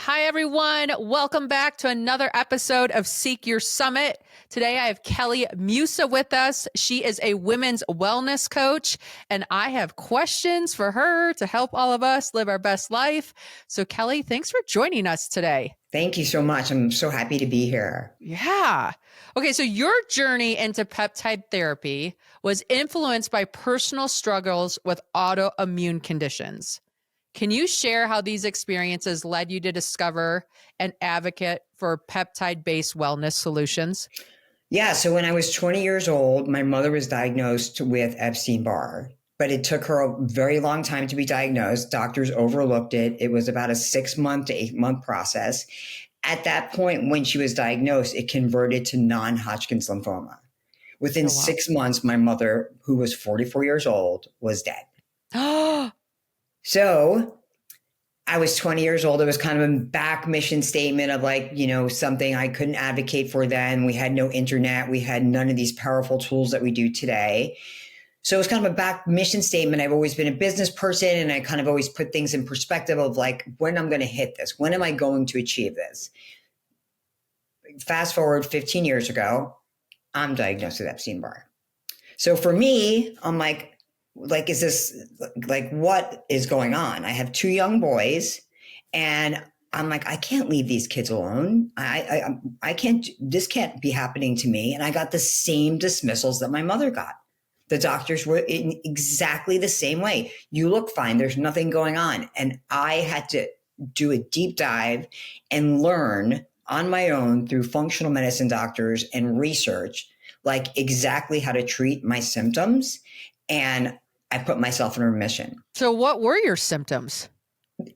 Hi, everyone. Welcome back to another episode of Seek Your Summit. Today, I have Kelly Musa with us. She is a women's wellness coach, and I have questions for her to help all of us live our best life. So, Kelly, thanks for joining us today. Thank you so much. I'm so happy to be here. Yeah. Okay, so your journey into peptide therapy was influenced by personal struggles with autoimmune conditions. Can you share how these experiences led you to discover and advocate for peptide-based wellness solutions? Yeah. So when I was 20 years old, my mother was diagnosed with Epstein-Barr, but it took her a very long time to be diagnosed. Doctors overlooked it. It was about a 6 month to 8 month process. At that point, when she was diagnosed, it converted to non-Hodgkin's lymphoma. Within Oh, wow. 6 months, my mother, who was 44 years old, was dead. Oh, So I was 20 years old. It was kind of a back mission statement of something I couldn't advocate for then. We had no internet. We had none of these powerful tools that we do today. So it was kind of a back mission statement. I've always been a business person and I kind of always put things in perspective of like, when I'm going to hit this, when am I going to achieve this? Fast forward 15 years ago, I'm diagnosed with Epstein-Barr. So for me, I'm like, is this what is going on? I have two young boys and I'm like, I can't leave these kids alone. I can't, this can't be happening to me. And I got the same dismissals that my mother got. The doctors were in exactly the same way. You look fine. There's nothing going on. And I had to do a deep dive and learn on my own through functional medicine doctors and research, like exactly how to treat my symptoms. And I put myself in remission. so what were your symptoms?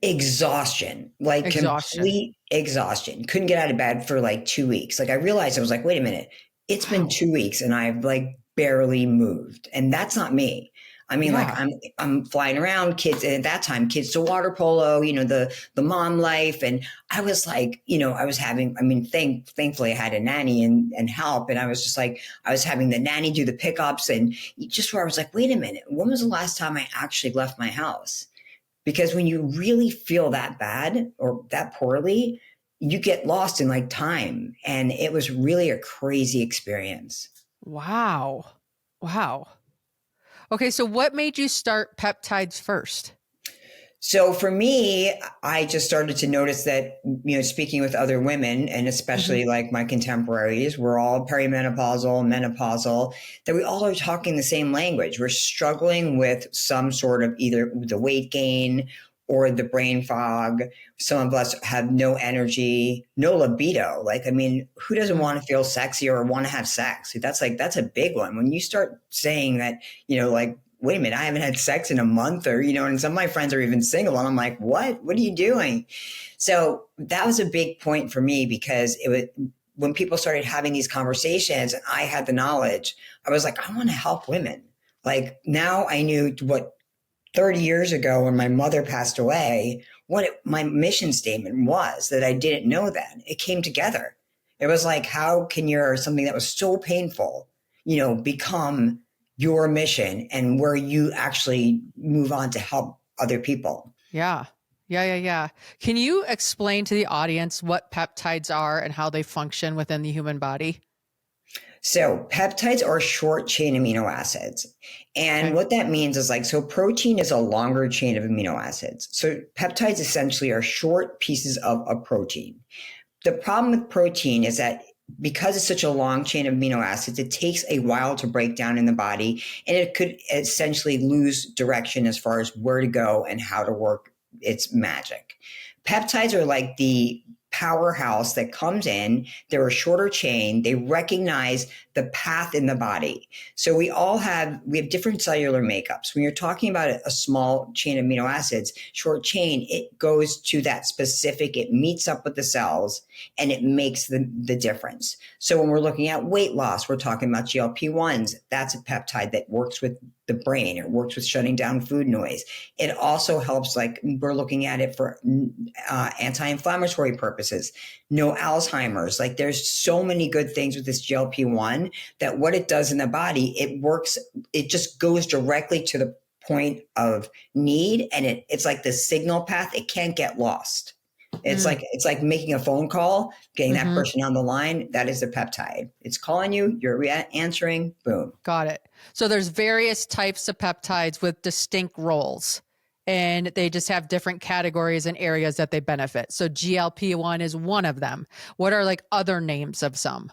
Exhaustion, Exhaustion. complete exhaustion. Couldn't get out of bed for like 2 weeks. Like I realized I was like, wait a minute, it's been Wow. 2 weeks and I've like barely moved. And that's not me. I mean, Yeah. I'm flying around, kids, and at that time, kids to water polo, the mom life. And I was like, I was having, thankfully I had a nanny and help. And I was just like, I was having the nanny do the pickups and just where I was like, wait a minute, when was the last time I actually left my house? Because when you really feel that bad or that poorly, you get lost in like time. And it was really a crazy experience. Wow. Wow. Okay, so what made you start peptides first? So for me, I just started to notice that, speaking with other women and especially like my contemporaries, we're all perimenopausal, menopausal, that we all are talking the same language. We're struggling with some sort of either the weight gain or the brain fog. Some of us have no energy, no libido. Who doesn't want to feel sexy or want to have sex? That's a big one. When you start saying that, wait a minute, I haven't had sex in a month and some of my friends are even single. And I'm like, what are you doing? So that was a big point for me because when people started having these conversations and I had the knowledge, I was like, I want to help women. Like now I knew what 30 years ago when my mother passed away, my mission statement was that I didn't know then. It came together. It was like, how can something that was so painful, become your mission and where you actually move on to help other people? Yeah. Yeah. Can you explain to the audience what peptides are and how they function within the human body? So peptides are short chain amino acids. And Okay. what that means is so protein is a longer chain of amino acids. So peptides essentially are short pieces of a protein. The problem with protein is that because it's such a long chain of amino acids, it takes a while to break down in the body and it could essentially lose direction as far as where to go and how to work its magic. Peptides are like the powerhouse that comes in. They're a shorter chain. They recognize the path in the body. So we have different cellular makeups. When you're talking about a small chain of amino acids, short chain, it goes to that specific, it meets up with the cells and it makes the difference. So when we're looking at weight loss, we're talking about GLP-1s. That's a peptide that works with the brain. It works with shutting down food noise. It also helps, like we're looking at it for anti-inflammatory purposes, no Alzheimer's. Like there's so many good things with this GLP-1 that what it does in the body, it works, it just goes directly to the point of need. And it's like the signal path, it can't get lost. It's like making a phone call, getting that Mm-hmm. person on the line. That is the peptide. It's calling you, you're answering, boom. Got it. So there's various types of peptides with distinct roles, and they just have different categories and areas that they benefit. So GLP-1 is one of them. What are like other names of some?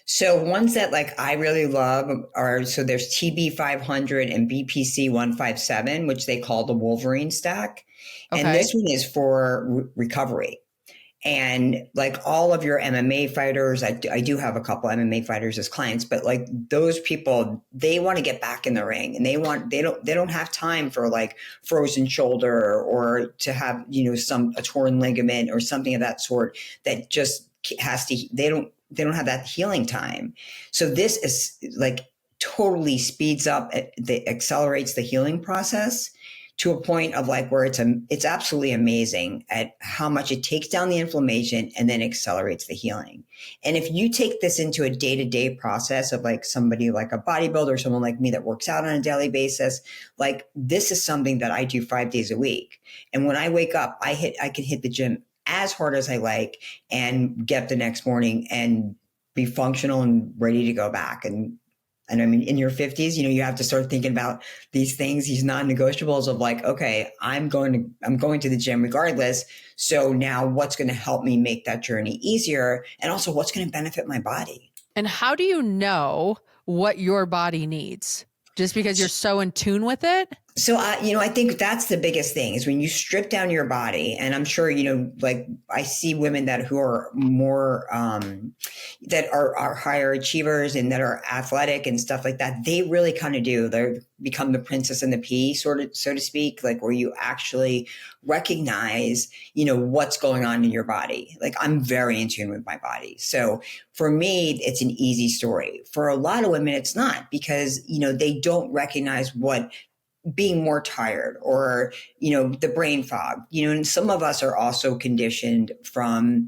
So ones that like I really love are, so there's TB 500 and BPC 157, which they call the Wolverine stack. And Okay. this one is for recovery. And like all of your MMA fighters, I do have a couple MMA fighters as clients, but like those people, they want to get back in the ring, and they don't have time for like frozen shoulder or to have, a torn ligament or something of that sort that just has to, they don't have that healing time. So this is like totally speeds up, accelerates the healing process to a point of like where it's absolutely amazing at how much it takes down the inflammation and then accelerates the healing. And if you take this into a day-to-day process of like somebody like a bodybuilder, someone like me that works out on a daily basis, like this is something that I do 5 days a week. And when I wake up, I can hit the gym as hard as I like and get up the next morning and be functional and ready to go back. And I mean, in your 50s, you have to start thinking about these things, these non-negotiables of like, okay, I'm going to the gym regardless. So now what's going to help me make that journey easier? And also what's going to benefit my body? And how do you know what your body needs? Just because you're so in tune with it? So, I think that's the biggest thing is when you strip down your body, and I'm sure, like I see women who are more, that are higher achievers and that are athletic and stuff like that. They really kind of do. They become the princess and the pea, sort of, so to speak, like where you actually recognize, what's going on in your body. Like I'm very in tune with my body. So for me, it's an easy story. For a lot of women, it's not because, they don't recognize what being more tired or, the brain fog, and some of us are also conditioned from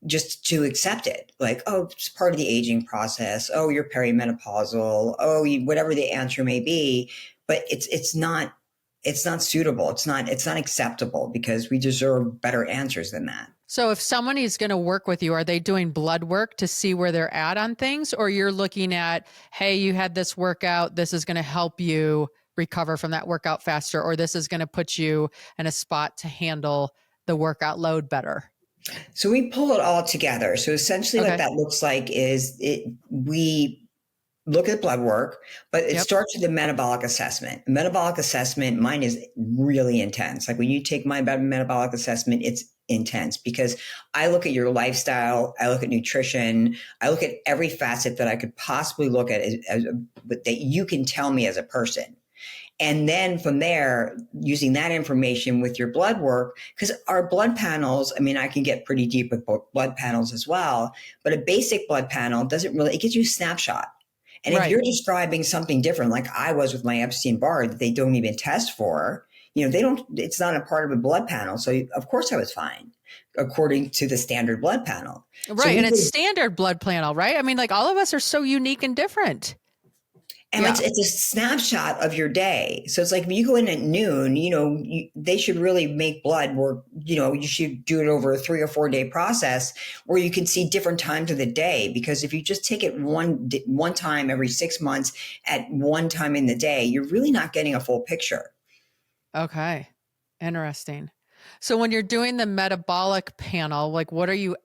just to accept it. Like, oh, it's part of the aging process. Oh, you're perimenopausal. Oh, whatever the answer may be, but it's not suitable. It's not acceptable because we deserve better answers than that. So if someone is going to work with you, are they doing blood work to see where they're at on things? Or you're looking at, hey, you had this workout, this is going to help you recover from that workout faster, or this is going to put you in a spot to handle the workout load better? So we pull it all together. So essentially what Okay. that looks like is we look at blood work, but it Yep. starts with a metabolic assessment. Metabolic assessment, mine is really intense. Like when you take my metabolic assessment, it's intense because I look at your lifestyle, I look at nutrition, I look at every facet that I could possibly look at that you can tell me as a person. And then from there, using that information with your blood work, because our blood panels, I mean, I can get pretty deep with blood panels as well, but a basic blood panel doesn't really, it gives you a snapshot. And if Right. you're describing something different, like I was with my Epstein-Barr that they don't even test for, it's not a part of a blood panel. So of course I was fine according to the standard blood panel. So Right. And it's standard blood panel, right? I mean, like all of us are so unique and different. and Yeah. it's a snapshot of your day. So it's like if you go in at noon, they should really make blood work. You should do it over a 3 or 4 day process where you can see different times of the day. Because if you just take it one time every 6 months at one time in the day, you're really not getting a full picture. Okay. Interesting. So when you're doing the metabolic panel, like what are you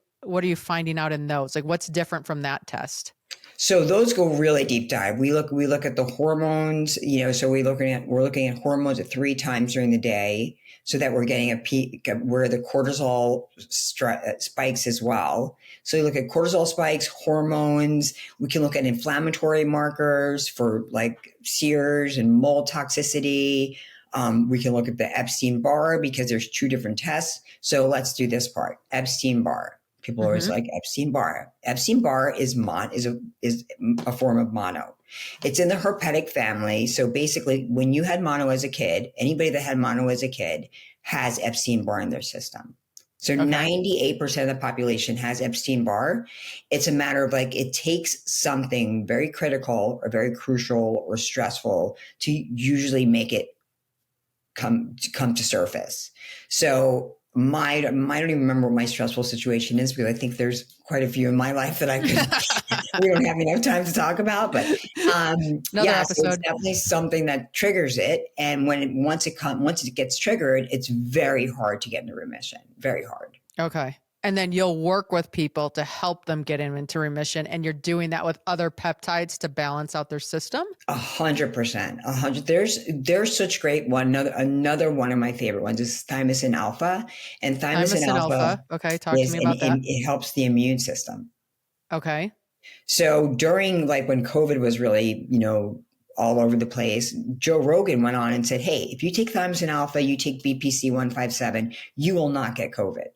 finding out in those? Like what's different from that test? So those go really deep dive. We look at the hormones, so we're looking at hormones at 3 times during the day so that we're getting a peak where the cortisol spikes as well. So you look at cortisol spikes, hormones. We can look at inflammatory markers for like sears and mold toxicity. We can look at the Epstein-Barr because there's 2 different tests. So let's do this part. Epstein-Barr. People are always like Epstein-Barr. Epstein-Barr is a form of mono. It's in the herpetic family. So basically, when you had mono as a kid, anybody that had mono as a kid has Epstein-Barr in their system. So 98% of the population has Epstein-Barr. It's a matter of like, it takes something very critical or very crucial or stressful to usually make it come to surface. So I don't even remember what my stressful situation is, because I think there's quite a few in my life that I could, we don't have enough time to talk about, but Another yeah, so it's episode. definitely something that triggers it. And once it gets triggered, it's very hard to get into remission. Very hard. Okay. And then you'll work with people to help them get into remission. And you're doing that with other peptides to balance out their system. 100%. 100. There's such great one. Another one of my favorite ones is thymosin alpha, and thymosin Thymosin alpha alpha. Okay. Talk to me about that. it helps the immune system. Okay. So during like when COVID was really, all over the place, Joe Rogan went on and said, hey, if you take thymosin alpha, you take BPC 157, you will not get COVID.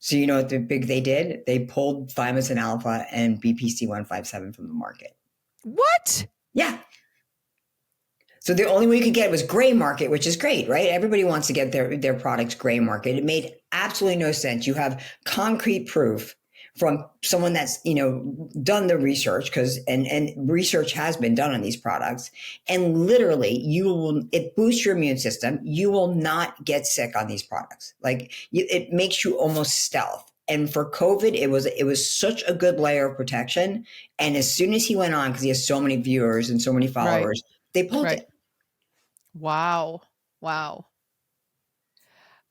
So you know what they did? They pulled thymosin alpha and BPC 157 from the market. What? Yeah. So the only way you could get it was gray market, which is great, right? Everybody wants to get their products gray market. It made absolutely no sense. You have concrete proof from someone that's, done the research, and research has been done on these products. And literally it boosts your immune system. You will not get sick on these products. Like it makes you almost stealth. And for COVID, it was such a good layer of protection. And as soon as he went on, because he has so many viewers and so many followers, they pulled it. Wow. Wow.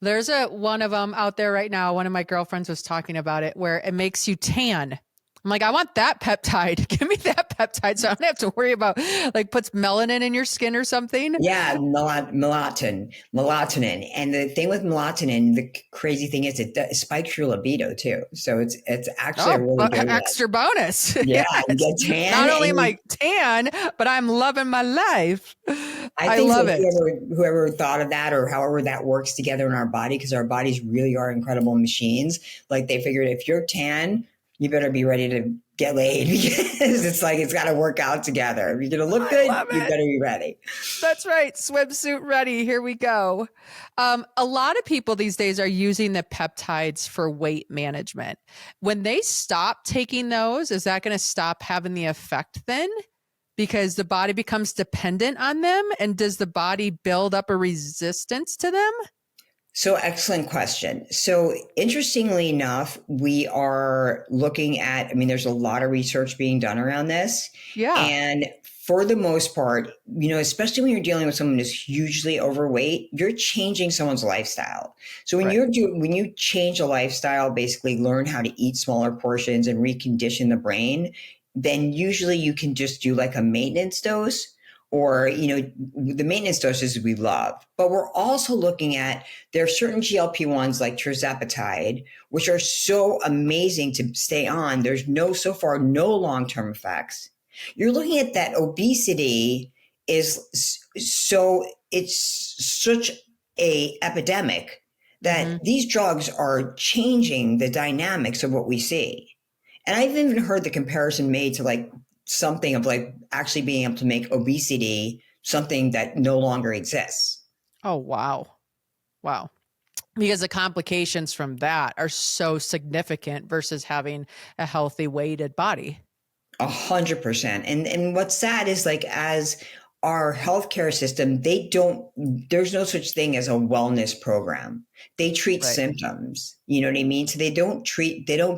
There's one of them out there right now. One of my girlfriends was talking about it, where it makes you tan. I'm like, I want that peptide. Give me that peptide so I don't have to worry about like puts melanin in your skin or something. Yeah, melatonin. And the thing with melatonin, the crazy thing is it spikes your libido too. So it's actually a really good extra bonus. Yeah, Yes. you get tan. Not only am I tan, but I'm loving my life. I think love it. Whoever thought of that, or however that works together in our body, because our bodies really are incredible machines. Like they figured if you're tan, you better be ready to get laid, because it's like it's got to work out together. If you're going to look good, you better be ready. That's right. Swimsuit ready. Here we go. A lot of people these days are using the peptides for weight management. When they stop taking those, is that going to stop having the effect then? Because the body becomes dependent on them? And does the body build up a resistance to them? So excellent question. So interestingly enough, we are looking at, there's a lot of research being done around this. Yeah. And for the most part, especially when you're dealing with someone who's hugely overweight, you're changing someone's lifestyle. So when you change a lifestyle, basically learn how to eat smaller portions and recondition the brain, then usually you can just do like a maintenance dose. Or, the maintenance doses we love. But we're also looking at, there are certain GLP-1s like tirzepatide, which are so amazing to stay on. There's so far no long-term effects. You're looking at that obesity it's such a epidemic that these drugs are changing the dynamics of what we see. And I've even heard the comparison made to like something of like actually being able to make obesity something that no longer exists. Oh, wow. Wow. Because the complications from that are so significant versus having a healthy weighted body. 100%. And what's sad is like, as our healthcare system, there's no such thing as a wellness program. They treat symptoms, you know what I mean? So they don't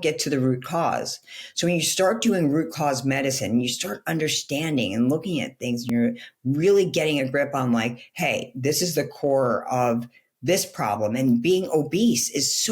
get to the root cause. So when you start doing root cause medicine, you start understanding and looking at things, and you're really getting a grip on like, hey, this is the core of this problem. And being obese is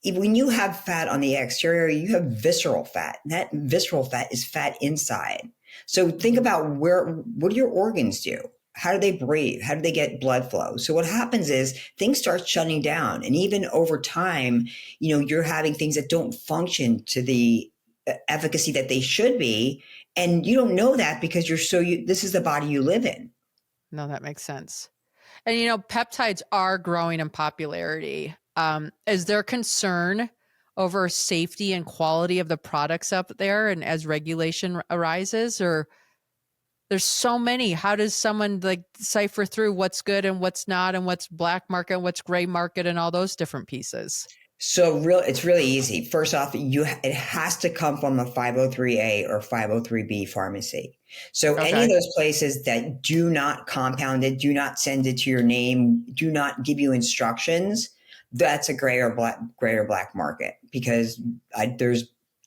when you have fat on the exterior, you have visceral fat. That visceral fat is fat inside. So think about what do your organs do? How do they breathe? How do they get blood flow? So what happens is things start shutting down. And even over time, you're having things that don't function to the efficacy that they should be. And you don't know that because this is the body you live in. No, that makes sense. And, peptides are growing in popularity. Is there concern over safety and quality of the products up there, and as regulation arises, or there's so many, how does someone like decipher through what's good and what's not, and what's black market and what's gray market and all those different pieces? So it's really easy. First off, it has to come from a 503A or 503B pharmacy. So any of those places that do not compound it, do not send it to your name, do not give you instructions, that's a gray or black market, because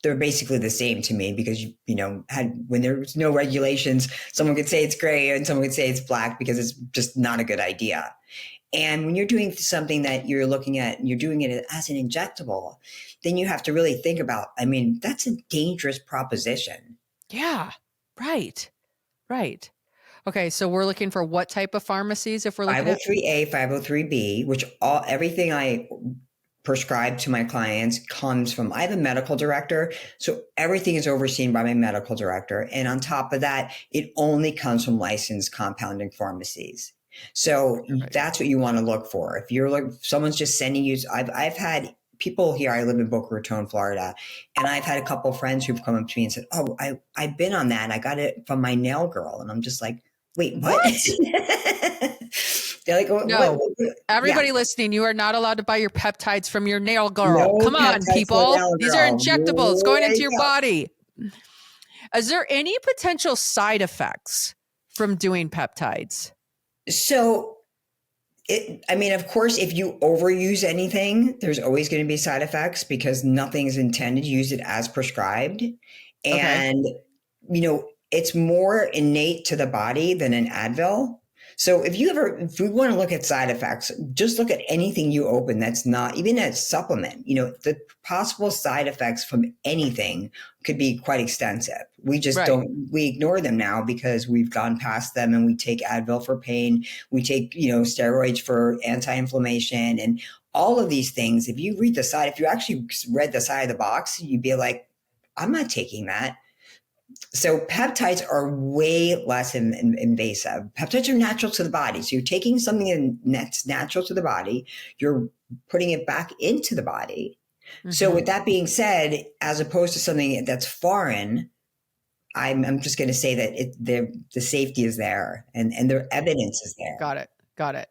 they're basically the same to me, because when there's no regulations, someone could say it's gray and someone could say it's black, because it's just not a good idea. And when you're doing something that you're looking at, and you're doing it as an injectable, then you have to really think about, I mean, that's a dangerous proposition. Yeah. Right. Right. Okay. So we're looking for what type of pharmacies if we're looking at 503A, 503B, which everything I prescribe to my clients comes from, I have a medical director. So everything is overseen by my medical director. And on top of that, it only comes from licensed compounding pharmacies. So that's what you want to look for. If you're like, someone's just sending you, I've had people here, I live in Boca Raton, Florida, and I've had a couple of friends who've come up to me and said, oh, I've been on that. I got it from my nail girl. And I'm just like, wait, what? They're like, no. what? Everybody listening, you are not allowed to buy your peptides from your nail girl. Come on, people. These are injectables going into your body. Is there any potential side effects from doing peptides? So, of course, if you overuse anything, there's always going to be side effects, because nothing is intended. Use it as prescribed. And, it's more innate to the body than an Advil. So if we want to look at side effects, just look at anything you open that's not even a supplement. The possible side effects from anything could be quite extensive. We just we ignore them now because we've gone past them, and we take Advil for pain. We take, steroids for anti-inflammation, and all of these things. If you actually read the side of the box, you'd be like, I'm not taking that. So peptides are way less invasive. Peptides are natural to the body. So you're taking something that's natural to the body, you're putting it back into the body. Mm-hmm. So with that being said, as opposed to something that's foreign, I'm just going to say that the safety is there, and their evidence is there. Got it.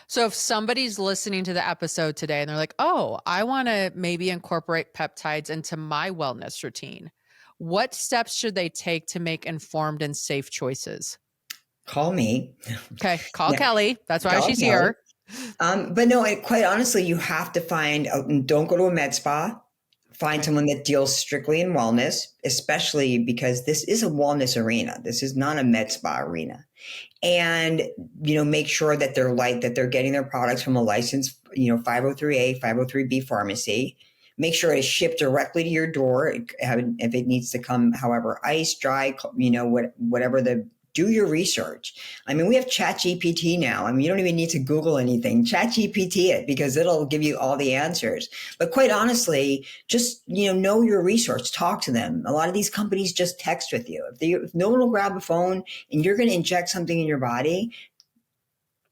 So if somebody's listening to the episode today and they're like, oh, I want to maybe incorporate peptides into my wellness routine, what steps should they take to make informed and safe choices? Call me. Okay. Call Kelly. That's why she's here. But no, quite honestly, you have to don't go to a med spa. Find someone that deals strictly in wellness, especially because this is a wellness arena. This is not a med spa arena. And, make sure that they're getting their products from a licensed, 503A, 503B pharmacy. Make sure it's shipped directly to your door. If it needs to come, however, ice, dry, whatever do your research. We have ChatGPT now. You don't even need to Google anything. ChatGPT it, because it'll give you all the answers. But quite honestly, just, know your research. Talk to them. A lot of these companies just text with you. If no one will grab a phone and you're going to inject something in your body,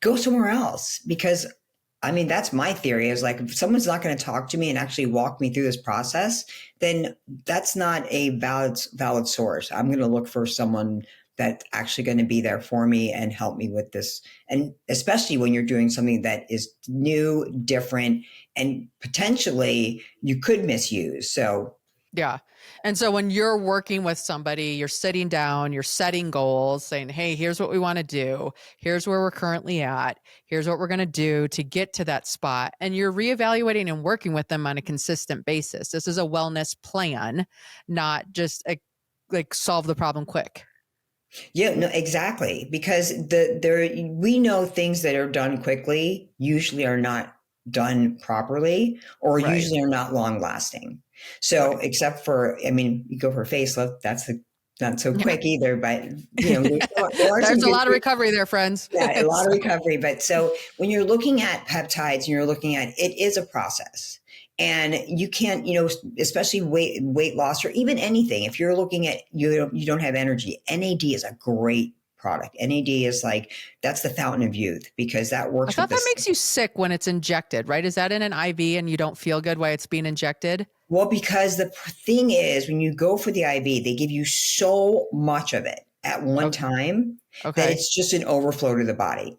go somewhere else. Because that's my theory, is like, if someone's not going to talk to me and actually walk me through this process, then that's not a valid source. I'm going to look for someone that's actually going to be there for me and help me with this. And especially when you're doing something that is new, different, and potentially you could misuse. So, yeah. And so when you're working with somebody, you're sitting down, you're setting goals, saying, hey, here's what we want to do. Here's where we're currently at. Here's what we're going to do to get to that spot. And you're reevaluating and working with them on a consistent basis. This is a wellness plan, not just solve the problem quick. Yeah, no, exactly. Because we know things that are done quickly usually are not done properly, or usually are not long lasting. So except for, you go for a facelift, that's not so quick either, but there's a lot of recovery there, friends. Yeah, a lot of recovery. But so when you're looking at peptides and you're looking at, it is a process. And you can't, especially weight loss or even anything. If you're looking at, you don't have energy, NAD is a great product. NAD is that's the fountain of youth, because that works. I thought that makes you sick when it's injected, right? Is that in an IV and you don't feel good while it's being injected? Well, because the thing is, when you go for the IV, they give you so much of it at one time that it's just an overflow to the body.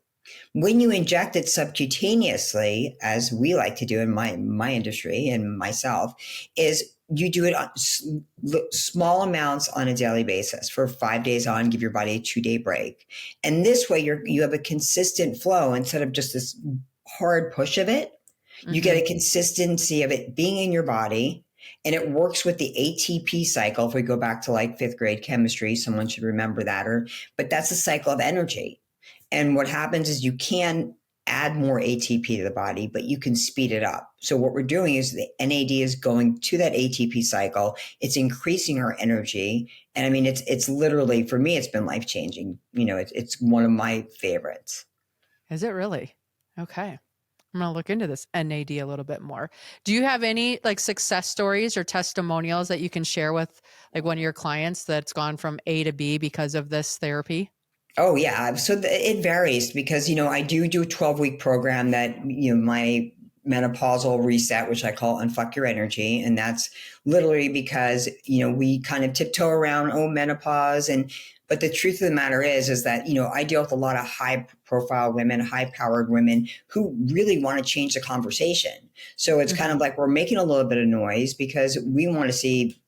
When you inject it subcutaneously, as we like to do in my industry and myself, is you do it on small amounts on a daily basis for 5 days on, give your body a 2-day break. And this way you have a consistent flow instead of just this hard push of it. You get Mm-hmm. a consistency of it being in your body, and it works with the ATP cycle. If we go back to like fifth grade chemistry, someone should remember that. But that's a cycle of energy. And what happens is you can add more ATP to the body, but you can speed it up. So what we're doing is the NAD is going to that ATP cycle. It's increasing our energy. And I mean, it's literally, for me, it's been life changing. It's one of my favorites. Is it really? Okay. I'm going to look into this NAD a little bit more. Do you have any like success stories or testimonials that you can share with like one of your clients that's gone from A to B because of this therapy? Oh yeah. So it varies because, I do a 12-week program that, my menopausal reset, which I call Unfuck Your Energy. And that's literally because, we kind of tiptoe around, menopause. But the truth of the matter is that, I deal with a lot of high profile women, high powered women who really want to change the conversation. So it's kind of like we're making a little bit of noise because we want to see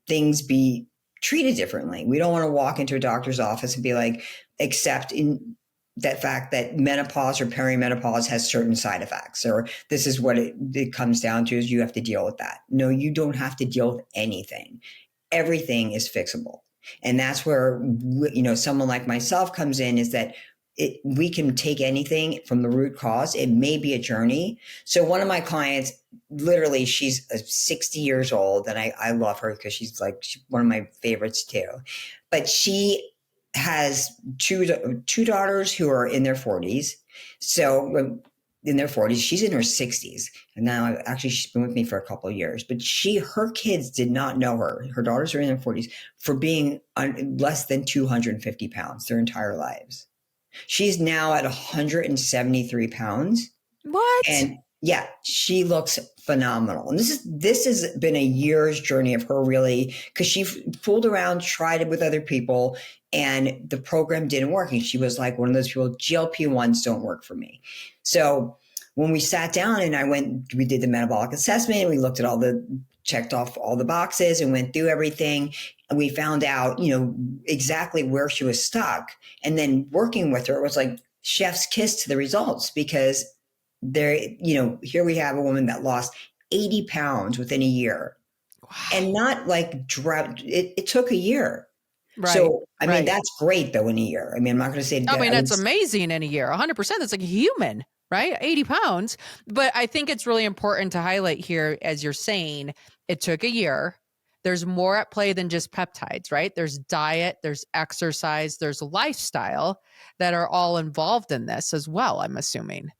things be treated differently. We don't want to walk into a doctor's office and be like, accept in that fact that menopause or perimenopause has certain side effects, or this is what it comes down to is you have to deal with that. No, you don't have to deal with anything. Everything is fixable. And that's where, someone like myself comes in, is that we can take anything from the root cause. It may be a journey. So one of my clients, literally, she's 60 years old, and I love her because she's one of my favorites too. But she has two daughters who are in their 40s. So in their 40s, she's in her 60s. And now actually she's been with me for a couple of years, but her kids did not know her. Her daughters are in their 40s for being less than 250 pounds their entire lives. She's now at 173 pounds. What? And yeah, she looks phenomenal. And this has been a year's journey of her, really, because she fooled around, tried it with other people, and the program didn't work. And she was like one of those people, GLP-1s don't work for me. So when we sat down and we did the metabolic assessment, we looked at checked off all the boxes and went through everything. And we found out, exactly where she was stuck. And then working with her, it was like chef's kiss to the results, because here we have a woman that lost 80 pounds within a year. Wow. And not like drought. It took a year. Right. So, I mean, that's great though in a year. I mean, I'm not going to say that. I mean, that's amazing in a year. 100%. That's like a human, right? 80 pounds. But I think it's really important to highlight here, as you're saying, it took a year. There's more at play than just peptides, right? There's diet, there's exercise, there's lifestyle that are all involved in this as well, I'm assuming.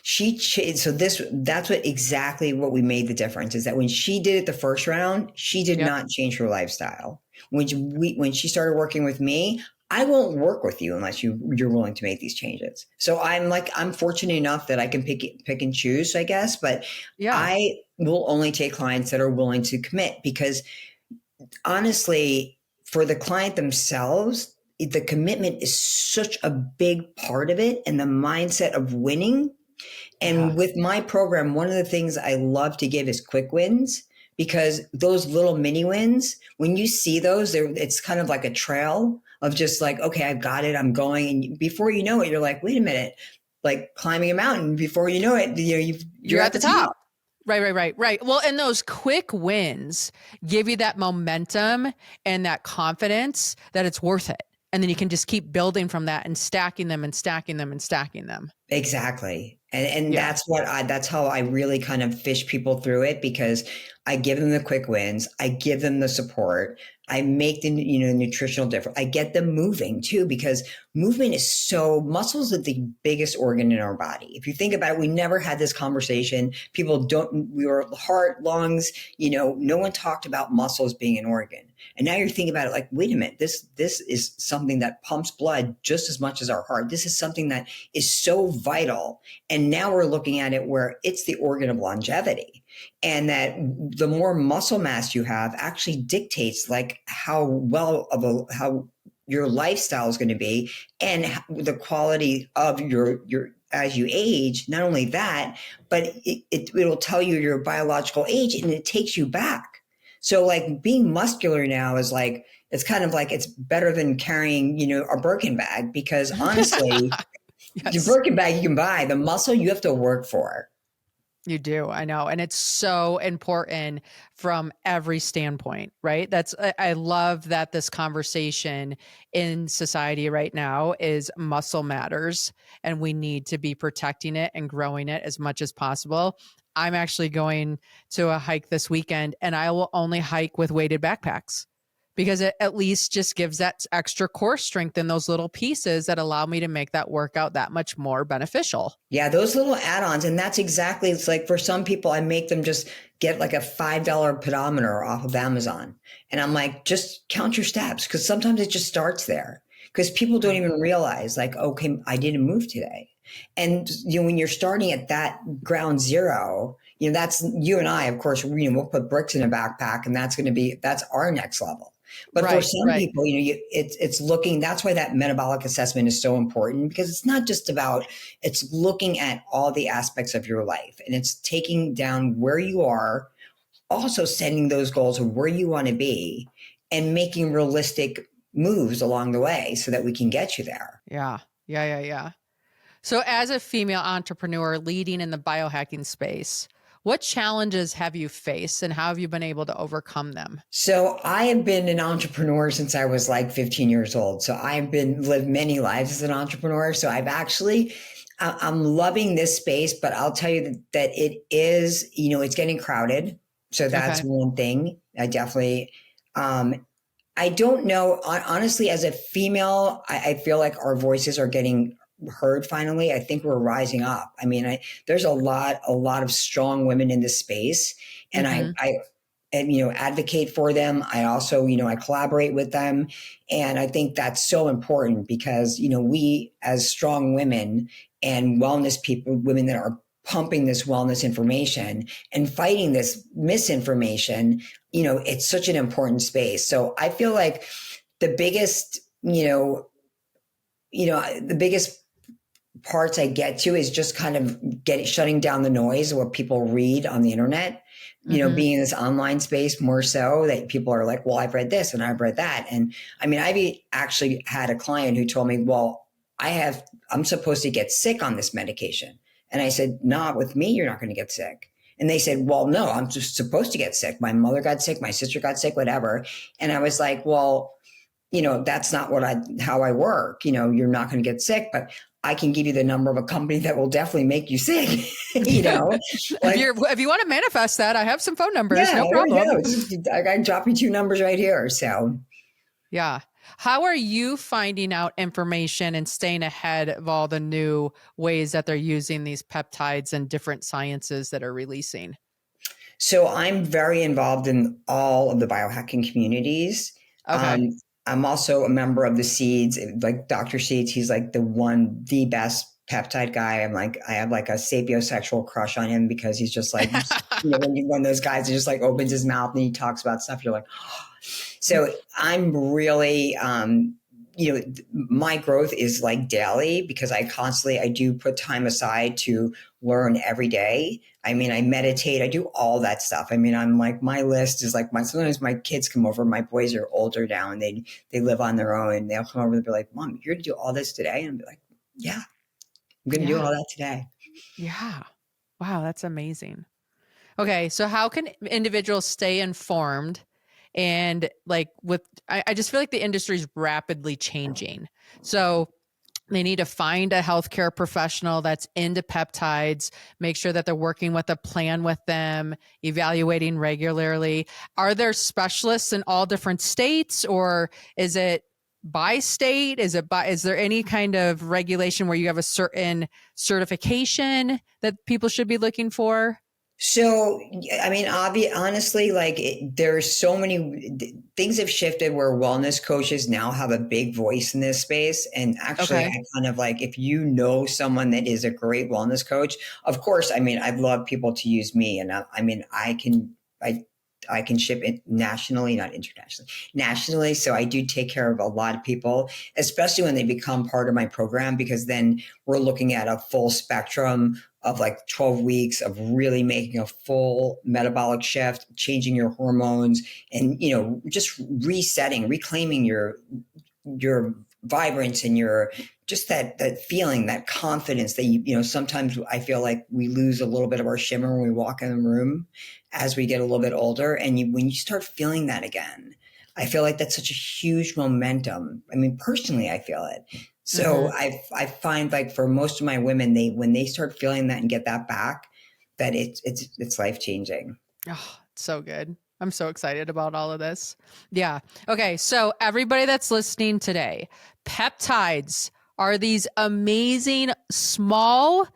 That's exactly what we made the difference, is that when she did it the first round, she did not change her lifestyle. When she started working with me, I won't work with you unless you're willing to make these changes. So I'm fortunate enough that I can pick and choose, I guess, but I will only take clients that are willing to commit, because honestly, for the client themselves, the commitment is such a big part of it, and the mindset of winning. And with my program, one of the things I love to give is quick wins, because those little mini wins, when you see those, it's kind of like a trail of just like, okay, I've got it, I'm going. And before you know it, you're like, wait a minute, like climbing a mountain. Before you know it, you're at the top. Right. Well, and those quick wins give you that momentum and that confidence that it's worth it. And then you can just keep building from that and stacking them and stacking them and stacking them. Exactly. And that's how I really kind of fish people through it, because I give them the quick wins. I give them the support. I make the, nutritional difference. I get them moving too, because movement is muscles are the biggest organ in our body. If you think about it, we never had this conversation. We were heart, lungs, no one talked about muscles being an organ. And now you're thinking about it like, wait a minute, this is something that pumps blood just as much as our heart. This is something that is so vital. And now we're looking at it where it's the organ of longevity. And that the more muscle mass you have actually dictates like how your lifestyle is going to be, and the quality of your as you age. Not only that, but it'll tell you your biological age, and it takes you back. So like being muscular now is like, it's kind of like, it's better than carrying, a Birkin bag, because honestly, your Birkin bag you can buy, the muscle you have to work for. You do. I know. And it's so important from every standpoint, right? I love that this conversation in society right now is muscle matters and we need to be protecting it and growing it as much as possible. I'm actually going to a hike this weekend and I will only hike with weighted backpacks because it at least just gives that extra core strength in those little pieces that allow me to make that workout that much more beneficial. Yeah, those little add-ons. And that's exactly, it's like for some people, I make them just get like a $5 pedometer off of Amazon. And I'm like, just count your steps. Cause sometimes it just starts there because people don't even realize like, okay, I didn't move today. And when you're starting at that ground zero, that's you and I, of course, we'll put bricks in a backpack and that's our next level. But for some Right. people, it's looking, that's why that metabolic assessment is so important because it's not just about, it's looking at all the aspects of your life and it's taking down where you are, also setting those goals of where you want to be and making realistic moves along the way so that we can get you there. Yeah. So, as a female entrepreneur leading in the biohacking space, what challenges have you faced and how have you been able to overcome them? So I have been an entrepreneur since I was like 15 years old. So I've lived many lives as an entrepreneur. So I'm loving this space, but I'll tell you that it is, it's getting crowded. So that's Okay. one thing. I don't know. Honestly, as a female, I feel like our voices are getting heard finally. I think we're rising up. I mean, there's a lot of strong women in this space, and Hmm. and advocate for them. I also I collaborate with them, and I think that's so important because we as strong women and wellness people, women that are pumping this wellness information and fighting this misinformation, it's such an important space. So I feel like the biggest, the biggest parts I get to is just kind of shutting down the noise of what people read on the internet, Hmm. being in this online space more so that people are like, well, I've read this and I've read that. And I mean, I've actually had a client who told me, well, I'm supposed to get sick on this medication. And I said, not with me, you're not going to get sick. And they said, well, no, I'm just supposed to get sick. My mother got sick, my sister got sick, whatever. And I was like, well, that's not how I work. You're not going to get sick, but I can give you the number of a company that will definitely make you sick. Like, If you want to manifest that, I have some phone numbers. yeah, No there we problem. go. I can drop you two numbers right here. So, Yeah. How are you finding out information and staying ahead of all the new ways that they're using these peptides and different sciences that are releasing? so I'm very involved in all of the biohacking communities. Okay. Um, I'm also a member of the Seeds, like Dr. Seeds. He's like the best peptide guy. I have like a sapiosexual crush on him because he's just like, one of those guys that just like opens his mouth and he talks about stuff. You're like, so I'm really, my growth is like daily because I do put time aside to learn every day. I mean, I meditate, I do all that stuff. I mean, I'm like, my list is like sometimes my kids come over, my boys are older now and they live on their own and they'll come over and be like, Mom, you're going to do all this today? And I'll be like, yeah, I'm going to do Yeah. all that today. Yeah. Wow, that's amazing. Okay, so how can individuals stay informed and I just feel like the industry is rapidly changing. So they need to find a healthcare professional that's into peptides, make sure that they're working with a plan with them, evaluating regularly. Are there specialists in all different states or is it by state? Is there any kind of regulation where you have a certain certification that people should be looking for? So, I mean, honestly, like there's so many things have shifted where wellness coaches now have a big voice in this space. And actually, Okay. I kind of like if you know someone that is a great wellness coach, of course, I mean, I'd love people to use me, and I mean, I can ship it nationally, not internationally, nationally. So I do take care of a lot of people, especially when they become part of my program, because then we're looking at a full spectrum of like 12 weeks of really making a full metabolic shift, changing your hormones and, just resetting, reclaiming your vibrance and your just that feeling, that confidence that you know, sometimes I feel like we lose a little bit of our shimmer when we walk in the room as we get a little bit older. And when you start feeling that again, I feel like that's such a huge momentum. I mean, personally, I feel it. So I find like for most of my women, when they start feeling that and get that back, that it's life changing. Oh, so good. I'm so excited about all of this. Yeah. Okay. So everybody that's listening today, peptides are these amazing small,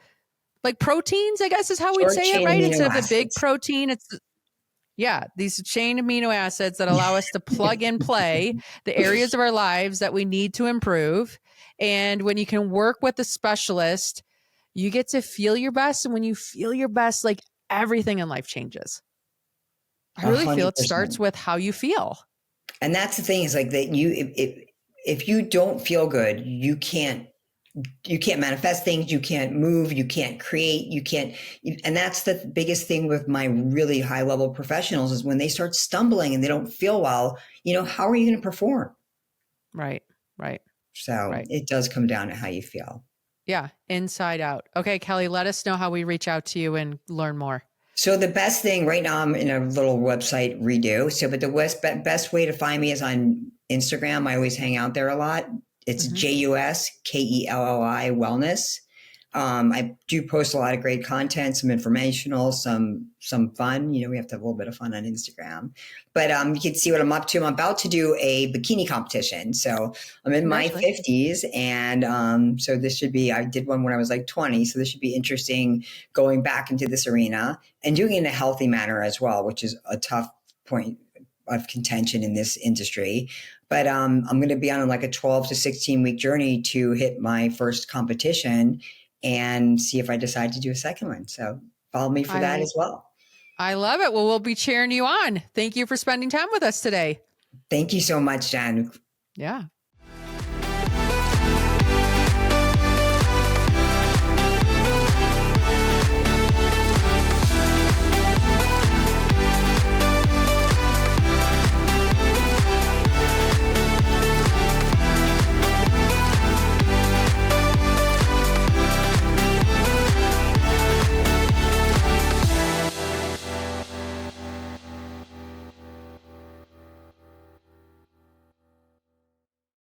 like proteins, I guess is how we'd Short say it, chain right? amino Instead of the big acids. protein, it's these chain amino acids that allow us to plug and play the areas of our lives that we need to improve. And when you can work with a specialist, you get to feel your best. And when you feel your best, like everything in life changes. I really feel it starts 100%. with how you feel. And that's the thing is like that if you don't feel good, you can't manifest things, you can't move, you can't create, you can't. And that's the biggest thing with my really high level professionals is when they start stumbling and they don't feel well, you know, how are you going to perform? Right. Right. So Right. it does come down to how you feel. Yeah. Inside out. Okay, Kelly, let us know how we reach out to you and learn more. So the best thing right now, I'm in a little website redo. So, but the best way to find me is on Instagram. I always hang out there a lot. It's JUSKELLI Wellness. I do post a lot of great content, some informational, some fun. You know, we have to have a little bit of fun on Instagram. But you can see what I'm up to. I'm about to do a bikini competition. So I'm in my 50s, and so this should be. I did one when I was like 20, so this should be interesting going back into this arena and doing it in a healthy manner as well, which is a tough point of contention in this industry. But I'm going to be on like a 12 to 16 week journey to hit my first competition and see if I decide to do a second one. So follow me for that as well. I love it. Well, we'll be cheering you on. Thank you for spending time with us today. Thank you so much, Jen. Yeah.